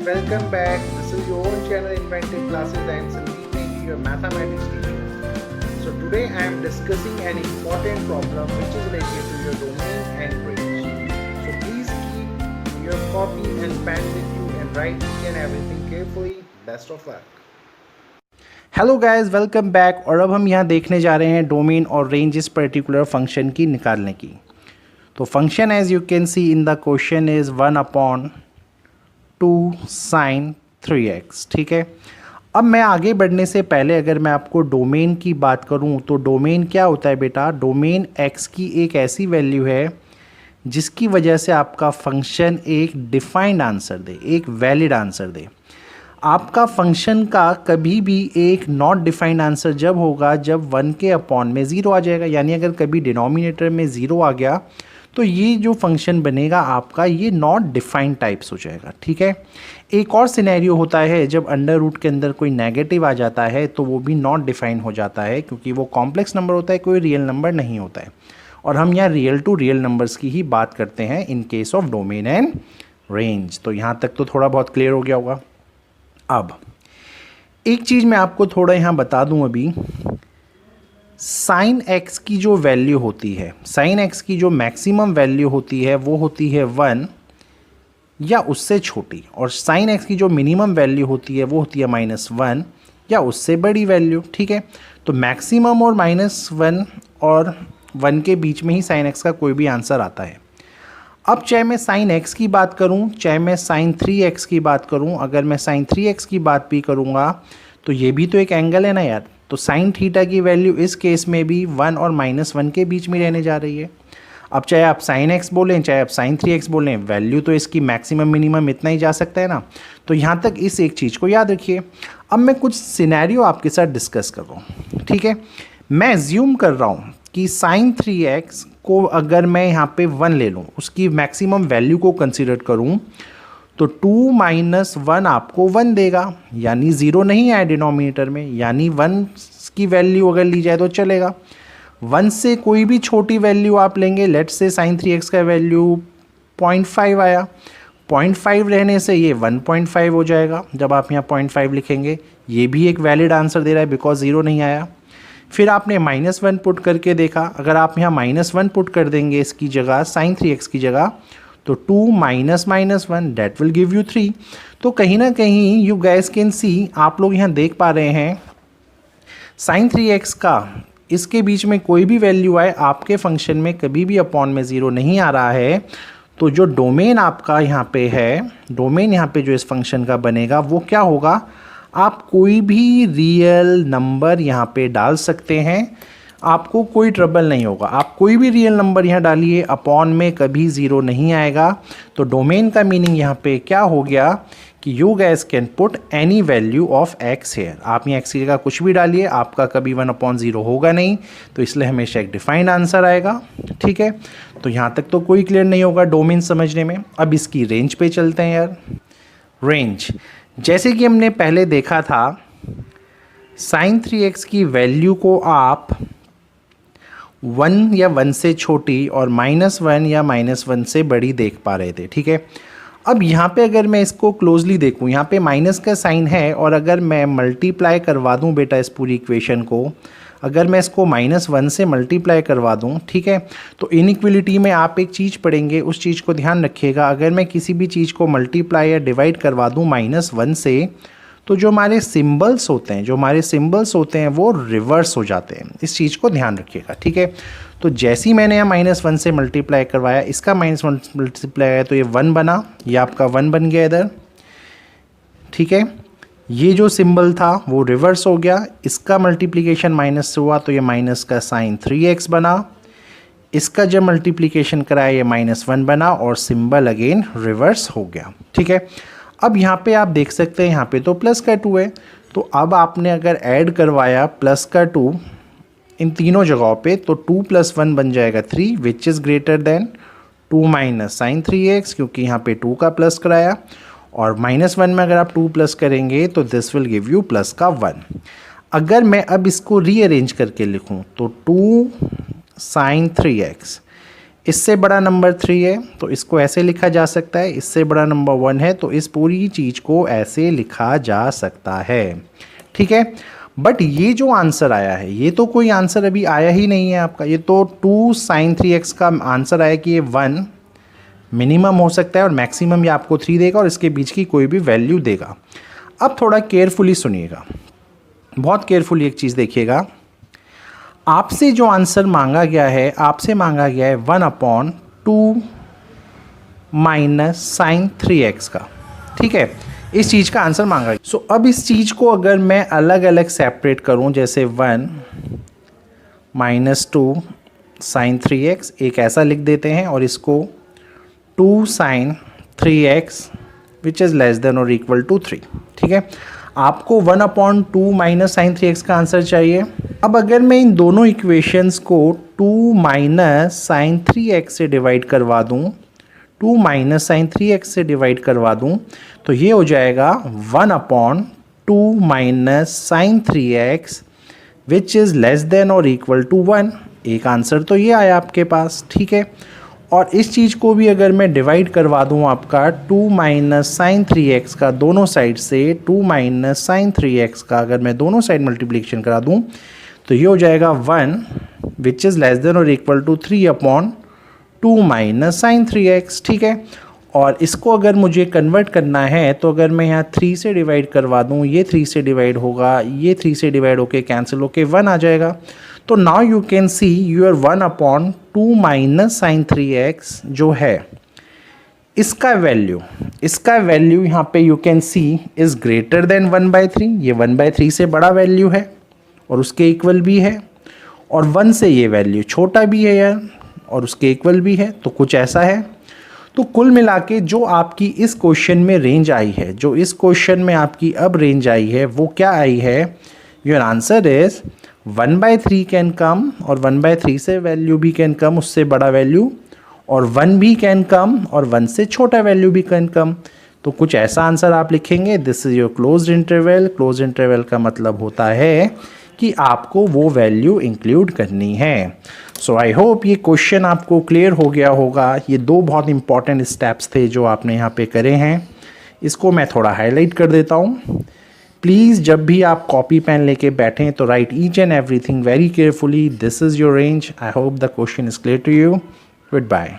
welcome back. This is your own channel Inventive Classes. I am Sandeep Negi, your mathematics teacher. So today I am discussing an important problem which is related to your domain and range. So please keep your copy and pen with you and write each and everything carefully. Best of luck. Hello guys, welcome back. और अब हम यहाँ देखने जा रहे हैं domain और range इस पर्टिकुलर फंक्शन की निकालने की। तो function as you can see in the question is 1/2 sin 3x। ठीक है, अब मैं आगे बढ़ने से पहले अगर मैं आपको डोमेन की बात करूँ तो डोमेन क्या होता है बेटा? डोमेन x की एक ऐसी वैल्यू है जिसकी वजह से आपका फंक्शन एक डिफाइंड आंसर दे, एक वैलिड आंसर दे। आपका फंक्शन का कभी भी एक नॉट डिफाइंड आंसर जब होगा जब 1 के अपॉन में 0 आ जाएगा, यानी अगर कभी डिनोमिनेटर में 0 आ गया तो ये जो फंक्शन बनेगा आपका ये नॉट डिफाइंड टाइप्स हो जाएगा। ठीक है, एक और सिनेरियो होता है जब अंडर रूट के अंदर कोई नेगेटिव आ जाता है तो वो भी नॉट डिफाइंड हो जाता है, क्योंकि वो कॉम्प्लेक्स नंबर होता है, कोई रियल नंबर नहीं होता है। और हम यहाँ रियल टू रियल नंबर्स की ही बात करते हैं in case of domain and range. तो यहाँ तक तो थोड़ा बहुत क्लियर हो गया होगा। अब एक चीज़ मैं आपको थोड़ा यहाँ बता दूँ अभी, साइन एक्स की जो वैल्यू होती है, साइन एक्स की जो मैक्सिमम वैल्यू होती है वो होती है 1 या उससे छोटी, और साइन एक्स की जो मिनिमम वैल्यू होती है वो होती है -1 या उससे बड़ी वैल्यू। ठीक है, तो मैक्सिमम और -1 और 1 के बीच में ही साइन एक्स का कोई भी आंसर आता है। अब चाहे मैं साइन एक्स की बात करूं, चाहे मैं साइन 3x की बात करूं, अगर मैं साइन 3x की बात भी करूंगा तो ये भी तो एक एंगल है ना यार। तो साइन थीटा की वैल्यू इस केस में भी 1 और -1 के बीच में रहने जा रही है। अब चाहे आप साइन एक्स बोलें चाहे आप साइन 3x बोलें, वैल्यू तो इसकी मैक्सिमम मिनिमम इतना ही जा सकता है ना। तो यहाँ तक इस एक चीज़ को याद रखिए। अब मैं कुछ सिनेरियो आपके साथ डिस्कस कर रहा हूँ। ठीक है, मैं एज्यूम कर रहा हूँ कि साइन 3x को अगर मैं यहाँ पे 1 ले लूँ, उसकी मैक्सिमम वैल्यू को कंसिडर करूँ तो 2 - 1 आपको 1 देगा, यानी 0 नहीं आया डिनोमिनेटर में, यानी 1 की वैल्यू अगर ली जाए तो चलेगा। 1 से कोई भी छोटी वैल्यू आप लेंगे, लेट्स से साइन 3x का वैल्यू 0.5 आया, 0.5 रहने से ये 1.5 हो जाएगा। जब आप यहाँ 0.5 लिखेंगे ये भी एक वैलिड आंसर दे रहा है बिकॉज 0 नहीं आया। फिर आपने -1 पुट करके देखा, अगर आप यहाँ -1 पुट कर देंगे इसकी जगह, साइन 3x की जगह, तो 2 - -1 डेट विल गिव यू 3। तो कहीं ना कहीं यू गैस कैन सी, आप लोग यहाँ देख पा रहे हैं साइन 3x का इसके बीच में कोई भी वैल्यू आए आपके फंक्शन में कभी भी अपॉन में 0 नहीं आ रहा है। तो जो डोमेन आपका यहाँ पे है, डोमेन यहाँ पे जो इस फंक्शन का बनेगा वो क्या होगा? आप कोई भी रियल नंबर यहाँ पे डाल सकते हैं, आपको कोई ट्रबल नहीं होगा। आप कोई भी रियल नंबर यहाँ डालिए, अपॉन में कभी 0 नहीं आएगा। तो डोमेन का मीनिंग यहाँ पे क्या हो गया कि you guys can put any value of x here. आप यहाँ x की जगह कुछ भी डालिए, आपका कभी 1/0 होगा नहीं, तो इसलिए हमेशा एक डिफाइंड आंसर आएगा। ठीक है, तो यहाँ तक तो कोई क्लियर नहीं होगा डोमेन समझने में। अब इसकी रेंज पे चलते हैं यार। रेंज, जैसे कि हमने पहले देखा था, साइन 3x की वैल्यू को आप 1 या 1 से छोटी और -1 या -1 से बड़ी देख पा रहे थे। ठीक है, अब यहाँ पे अगर मैं इसको क्लोजली देखूँ, यहाँ पे माइनस का साइन है, और अगर मैं मल्टीप्लाई करवा दूँ बेटा इस पूरी इक्वेशन को, अगर मैं इसको -1 से मल्टीप्लाई करवा दूँ, ठीक है, तो इनइक्वलिटी में आप एक चीज़ पढ़ेंगे, उस चीज़ को ध्यान रखिएगा। अगर मैं किसी भी चीज़ को मल्टीप्लाई या डिवाइड करवा दूँ -1 से, तो जो हमारे सिंबल्स होते हैं वो रिवर्स हो जाते हैं। इस चीज़ को ध्यान रखिएगा। ठीक है, तो जैसे ही मैंने यहाँ -1 से मल्टीप्लाई करवाया, इसका -1 मल्टीप्लाई आया तो ये 1 बना, ये आपका 1 बन गया इधर। ठीक है, ये जो सिंबल था वो रिवर्स हो गया, इसका मल्टीप्लिकेशन माइनस से हुआ तो ये माइनस का साइन 3x बना, इसका जब मल्टीप्लिकेशन कराया ये -1 बना और सिंबल अगेन रिवर्स हो गया। ठीक है, अब यहाँ पे आप देख सकते हैं यहाँ पे तो प्लस का 2 है, तो अब आपने अगर ऐड करवाया प्लस का 2 इन तीनों जगहों पे, तो 2 + 1 बन जाएगा 3 which is greater than 2 - sine 3x, क्योंकि यहाँ पे 2 का प्लस कराया, और -1 में अगर आप 2 प्लस करेंगे तो this will give you plus का 1। अगर मैं अब इसको रीअरेंज करके लिखूँ तो 2 sin 3x इससे बड़ा नंबर 3 है तो इसको ऐसे लिखा जा सकता है, इससे बड़ा नंबर 1 है तो इस पूरी चीज़ को ऐसे लिखा जा सकता है। ठीक है, बट ये जो आंसर आया है ये तो कोई आंसर अभी आया ही नहीं है आपका। ये तो 2 sin 3x का आंसर आया कि ये 1 मिनिमम हो सकता है और मैक्सिमम ये आपको 3 देगा और इसके बीच की कोई भी वैल्यू देगा। अब थोड़ा केयरफुली सुनिएगा, बहुत केयरफुली एक चीज़ देखिएगा। आपसे जो आंसर मांगा गया है, आपसे मांगा गया है 1/2 माइनस साइन 3x का। ठीक है, इस चीज़ का आंसर मांगा गया। सो अब इस चीज़ को अगर मैं अलग अलग सेपरेट करूं, जैसे 1 - 2 साइन 3x एक ऐसा लिख देते हैं और इसको 2 sine 3x which is less than और इक्वल टू 3। ठीक है, आपको 1/2 माइनस साइन 3x का आंसर चाहिए। अब अगर मैं इन दोनों इक्वेशंस को 2 माइनस साइन 3x से डिवाइड करवा दूं, 2 माइनस साइन 3x से डिवाइड करवा दूं तो ये हो जाएगा 1/2 minus sine 3x which is less than और इक्वल टू 1। एक आंसर तो ये आया आपके पास। ठीक है, और इस चीज़ को भी अगर मैं डिवाइड करवा दूं आपका 2 माइनस साइन 3x का दोनों साइड से, 2 माइनस साइन 3x का अगर मैं दोनों साइड मल्टीप्लिकेशन करा दूं तो ये हो जाएगा 1 विच इज़ लेस देन और equal to 3/2 minus sine 3x। ठीक है, और इसको अगर मुझे कन्वर्ट करना है तो अगर मैं यहाँ 3 से डिवाइड करवा दूँ, ये 3 से डिवाइड होगा, ये 3 से डिवाइड होके कैंसिल होके 1 आ जाएगा। तो now you can see your 1/2 minus sine 3x जो है इसका वैल्यू यहाँ पे you can see is greater than 1/3। ये 1/3 से बड़ा वैल्यू है और उसके इक्वल भी है, और 1 से ये वैल्यू छोटा भी है यार और उसके इक्वल भी है। तो कुछ ऐसा है। तो कुल मिला के जो आपकी इस क्वेश्चन में रेंज आई है, जो इस क्वेश्चन में आपकी अब रेंज आई है वो क्या आई है? Your answer is 1/3 can come, और 1/3 से वैल्यू भी कैन कम, उससे बड़ा वैल्यू, और 1 भी कैन कम, और 1 से छोटा वैल्यू भी कैन कम। तो कुछ ऐसा आंसर आप लिखेंगे। This is your closed interval. Closed interval का मतलब होता है कि आपको वो वैल्यू इंक्लूड करनी है। सो आई होप ये क्वेश्चन आपको क्लियर हो गया होगा। ये 2 बहुत इंपॉर्टेंट स्टेप्स थे जो आपने यहाँ पे करे हैं। इसको मैं थोड़ा हाईलाइट कर देता हूँ। प्लीज़ जब भी आप कॉपी पेन लेके बैठें तो write each and everything very carefully. This is your range. I hope the question is clear to you. Good bye.